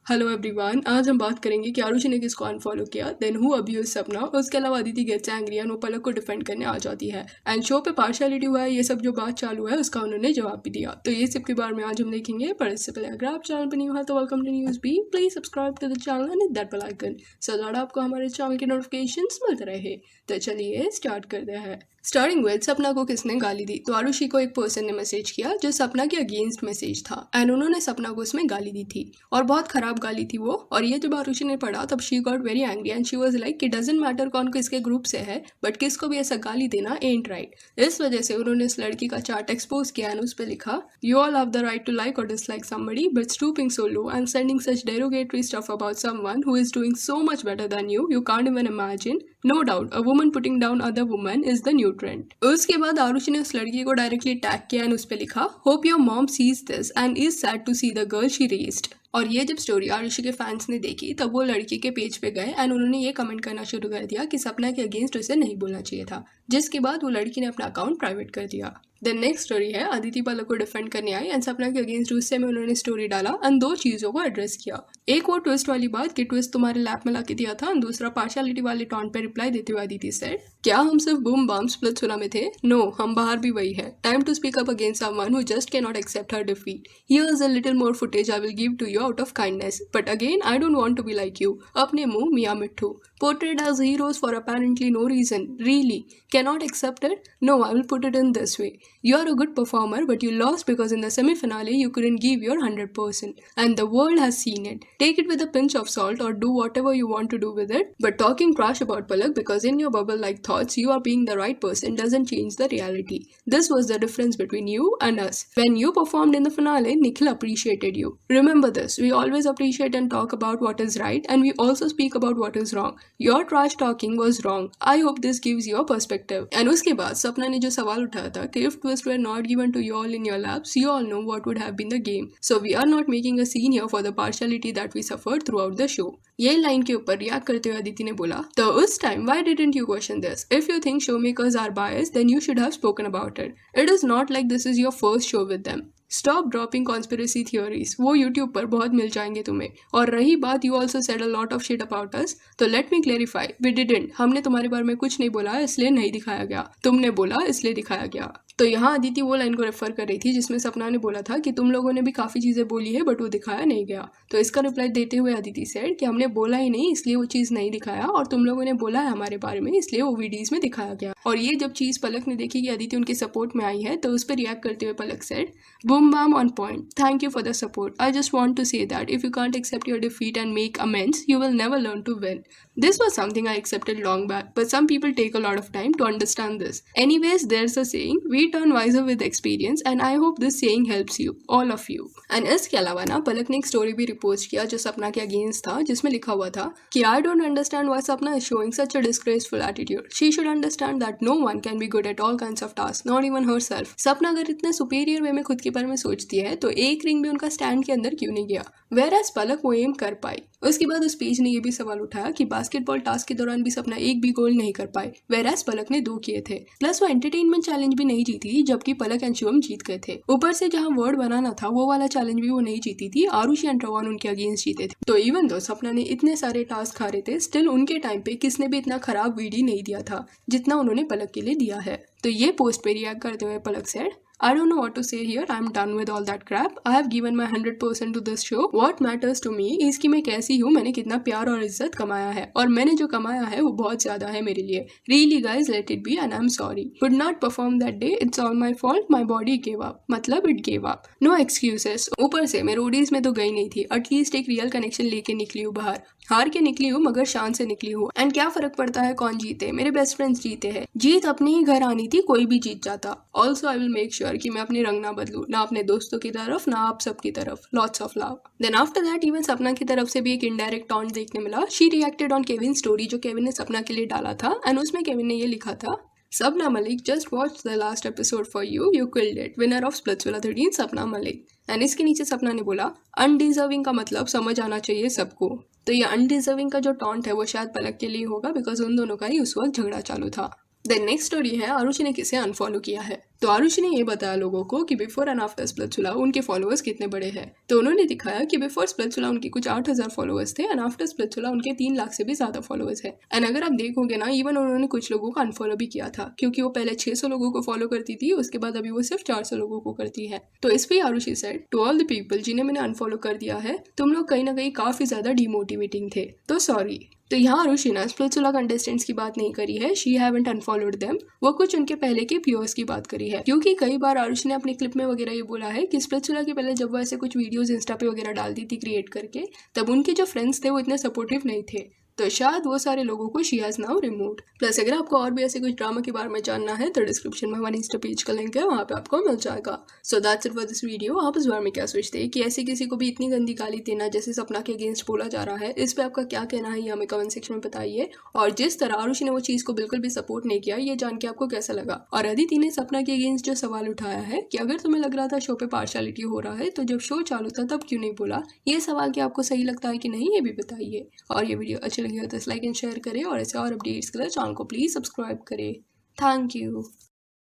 Hello everyone, आज हम बात करेंगे कि आरुषि ने किसको अनफॉलो किया, देन हु अब्यूज सपना, और उसके अलावा अदिति गेट्स एंग्री एंड वो पलक को डिफेंड करने आ जाती है। एंड शो पे पार्शियलिटी हुआ है, ये सब जो बात चालू है उसका उन्होंने जवाब भी दिया। तो ये सब के बारे में आज हम देखेंगे। पर इससे पहले अगर आप चैनल पर न्यू है तो welcome to news bee, please subscribe to the channel and hit that bell icon so that आपको हमारे चैनल के नोटिफिकेशंस मिलते रहे। तो चलिए स्टार्ट करते हैं। स्टार्टिंग विद सपना को किसने गाली दी, तो आरुषि को एक पर्सन ने मैसेज किया जो सपना के अगेंस्ट मैसेज था एंड उन्होंने सपना को उसमें गाली दी थी और बहुत खराब गाली थी वो। और ये जब आरुषि ने पढ़ा तब she got very angry and she was like कि डजंट मैटर कौन किसके ग्रुप से है, बट किसको भी ऐसा गाली देना एंट राइट। इस वजह से उन्होंने इस लड़की का चार्ट एक्सपोज किया एंड उस पर लिखा, you all have the right to like और dislike somebody but stooping so low and sending such derogatory stuff about someone who is doing so much better than you can't even imagine. No doubt a woman putting down other woman is the new trend. उसके बाद आरुषि ने उस लड़की को directly tag किया and उस पे लिखा, hope your mom sees this and is sad to see the girl she raised. और ये जब स्टोरी आरुषि के फैंस ने देखी तब वो लड़की के पेज पे गए एंड उन्होंने ये कमेंट करना शुरू कर दिया कि सपना के अगेंस्ट उसे नहीं बोलना चाहिए था, जिसके बाद वो लड़की ने अपना अकाउंट प्राइवेट कर दिया। देन नेक्स्ट स्टोरी है, अदिति पलक को डिफेंड करने आई एंड सपना के अगेंस्ट गुस्से में उन्होंने स्टोरी डाला एंड दो चीजों को एड्रेस किया। एक वो ट्विस्ट वाली बात कि ट्विस्ट तुम्हारे लैप में लाके दिया था, दूसरा पार्शियलिटी वाले टॉन्ट पे रिप्लाई देते हुए अदिति सेड, क्या हम सिर्फ बूम बम स्प्लिट्सविला में थे? नो, हम बाहर भी वही है। Time to speak up against someone who just can not accept her defeat. Here is a little more footage I will give to you out of kindness, but again I don't want to be like you. अपने मुंह मियां मिट्ठू, portrayed as heroes for apparently no reason. Really? Cannot accept it? No, I will put it in this way. You are a good performer, but you lost because in the semi-finale you couldn't give your 100%. And the world has seen it. Take it with a pinch of salt or do whatever you want to do with it. But talking trash about Palak because in your bubble-like thoughts you are being the right person doesn't change the reality. This was the difference between you and us. When you performed in the finale, Nikhil appreciated you. Remember this, we always appreciate and talk about what is right and we also speak about what is wrong. Your trash talking was wrong. I hope this gives you a perspective. And उसके बाद सपना ने जो सवाल उठाया था कि if twists were not given to you all in your laps, you all know what would have been the game. So we are not making a scene here for the partiality that we suffered throughout the show. ये line के ऊपर react करते हुए अदिति ने बोला, तो उस time why didn't you question this? If you think showmakers are biased, then you should have spoken about it. It is not like this is your first show with them. Stop dropping conspiracy theories, वो YouTube पर बहुत मिल जाएंगे तुम्हें। और रही बात you also said a lot of shit about us, तो let me clarify, we didn't, हमने तुम्हारे बारे में कुछ नहीं बोला इसलिए नहीं दिखाया गया, तुमने बोला इसलिए दिखाया गया। तो यहाँ अदिति वो लाइन को रेफर कर रही थी जिसमें सपना ने बोला था कि तुम लोगों ने भी काफ़ी चीज़ें बोली है बट वो दिखाया नहीं गया। तो इसका रिप्लाई देते हुए अदिति सेड कि हमने बोला ही नहीं इसलिए वो चीज़ नहीं दिखाया और तुम लोगों ने बोला है हमारे बारे में इसलिए वो वीडियोज़ में दिखाया गया। और ये जब चीज़ पलक ने देखी कि अदिति उनके सपोर्ट में आई है तो उस पर रिएक्ट करते हुए Palak said, boom bam on point, thank you for the support. I just want to say that if you can't accept your defeat and make amends you will never learn to win. This was something I accepted long back, but some people take a lot of time to understand this. Anyways, there's a saying, we turn wiser with experience and I hope this saying helps you, all of you. And इसके अलावा ना पलक ने एक story भी repost किया जो सपना के अगेंस्ट था, जिसमें लिखा हुआ था कि I don't understand why Sapna is showing such a disgraceful attitude. She should understand that no one can be good at all kinds of tasks, not even herself. सपना अगर इतने सुपीरियर वे में खुद के बारे में सोचती है तो एक रिंग भी उनका स्टैंड के अंदर क्यों नहीं गया, whereas पलक वो एम कर पाई। उसके बाद उस पेज ने ये भी सवाल उठाया कि बास्केटबॉल टास्क के दौरान भी सपना एक भी गोल नहीं कर पाए, वेरास पलक ने 2 किए थे। प्लस वो एंटरटेनमेंट चैलेंज भी नहीं जीती जबकि पलक एंड शिवम जीत गए थे। ऊपर से जहां वर्ड बनाना था वो वाला चैलेंज भी वो नहीं जीती थी, आरुषि एंड रवान उनके अगेंस्ट जीते थे। तो इवन दो सपना ने इतने सारे टास्क हारे थे, स्टिल उनके टाइम पे किसने भी इतना खराब वीडियो नहीं दिया था जितना उन्होंने पलक के लिए दिया है। तो ये पोस्ट पे रिएक्ट करते हुए Palak said, I don't know what to say here. I'm done with all that crap. I have given my 100% to this show. What matters to me is कि मैं कैसी हूँ, मैंने कितना प्यार और इज्जत कमाया है और मैंने जो कमाया है वो बहुत ज़्यादा है मेरे लिए। Really guys, let it be and I'm sorry. Could not perform that day. It's all my fault. My body gave up. मतलब it gave up. No excuses. ऊपर से मैं रोडीज में तो गई नहीं थी, एटलीस्ट एक रियल कनेक्शन लेके निकली हूँ बाहर। हार के निकली हूँ मगर शान से निकली हूँ। एंड क्या फर्क पड़ता है कौन जीते, मेरे बेस्ट फ्रेंड्स जीते हैं। जीत अपने ही घर आनी थी, कोई भी जीत जाता। Also I will make sure कि मैं अपनी रंग ना बदलूं, ना अपने दोस्तों की तरफ ना आप सब की तरफ। Lots of love. Then after that even Sapna की तरफ से भी एक इनडायरेक्ट टॉन्ट देखने मिला। She reacted on Kevin story जो केविन ने सपना के लिए डाला था एंड उसमें केविन ने ये लिखा था, Sapna Malik just watched the last episode for you. You killed it. Winner of Splitsvilla 13, Sapna Malik. And इसके नीचे सपना ने बोला, अनडिजर्विंग का मतलब समझ आना चाहिए सबको। तो ये अनडिजर्विंग का जो टॉन्ट है वो शायद पलक के लिए होगा बिकॉज उन दोनों का ही उस वक्त झगड़ा चालू था। देन नेक्स्ट स्टोरी है, आरुषि ने किसे अनफॉलो किया है। तो आरुषि ने ये बताया लोगों को कि बिफोर एंड आफ्टर स्प्लिट्सविला उनके फॉलोअर्स कितने बड़े हैं। तो उन्होंने दिखाया कि बिफोर स्प्लिट्सविला उनके कुछ 8,000 फॉलोअर्स थे एंड आफ्टर स्प्लिट्सविला उनके 3 लाख से भी ज्यादा फॉलोअर्स है। एंड अगर आप देखोगे ना, इवन उन्होंने कुछ लोगों को अनफॉलो भी किया था, क्योंकि वो पहले 600 लोगों को फॉलो करती थी, उसके बाद अभी वो सिर्फ 400 लोगों को करती है। तो इस पे Aarushi said, to all the people जिन्हें मैंने अनफॉलो कर दिया है, तुम लोग कहीं ना कहीं काफी ज्यादा डिमोटिवेटिंग थे, तो सॉरी। तो यहाँ आरुषि ने स्प्लिट्सविला कंटेस्टेंट्स की बात नहीं करी है, शी हैवंट अनफॉलोड देम, वो कुछ उनके पहले के व्यूअर्स की बात करी है। क्योंकि कई बार आरुषि ने अपने क्लिप में वगैरह ये बोला है कि स्प्लिट्सविला के पहले जब वो ऐसे कुछ वीडियोस इंस्टा पे वगैरह डालती थी क्रिएट करके, तब उनके जो फ्रेंड्स थे वो इतने सपोर्टिव नहीं थे, तो शायद वो सारे लोगों को she has now removed. Plus अगर आपको और भी ऐसे कुछ ड्रामा के बारे में जानना है तो डिस्क्रिप्शन में हमारे इंस्टा पेज का लिंक है, वहाँ पे आपको मिल जाएगा। So that's it for this video. आप इस बारे में क्या सोचते हैं कि ऐसे किसी को भी इतनी गंदी गाली देना जैसे सपना के अगेंस्ट बोला जा रहा है, इस पे आपका क्या कहना है ये हमें कमेंट सेक्शन में बताइए। और जिस तरह आरुषि ने वो चीज़ को बिल्कुल भी सपोर्ट नहीं किया, ये जान के आपको कैसा लगा। और अदिति ने सपना के अगेंस्ट जो सवाल उठाया है कि अगर तुम्हें लग रहा था शो पे पार्शियलिटी हो रहा है, तो जब शो चालू था तब क्यों नहीं बोला, ये सवाल क्या आपको सही लगता है कि नहीं, ये भी बताइए। और ये वीडियो अच्छी लगी हो तो लाइक एंड शेयर करें, और ऐसे और अपडेट्स के लिए चैनल को प्लीज़ सब्सक्राइब करें। Thank you.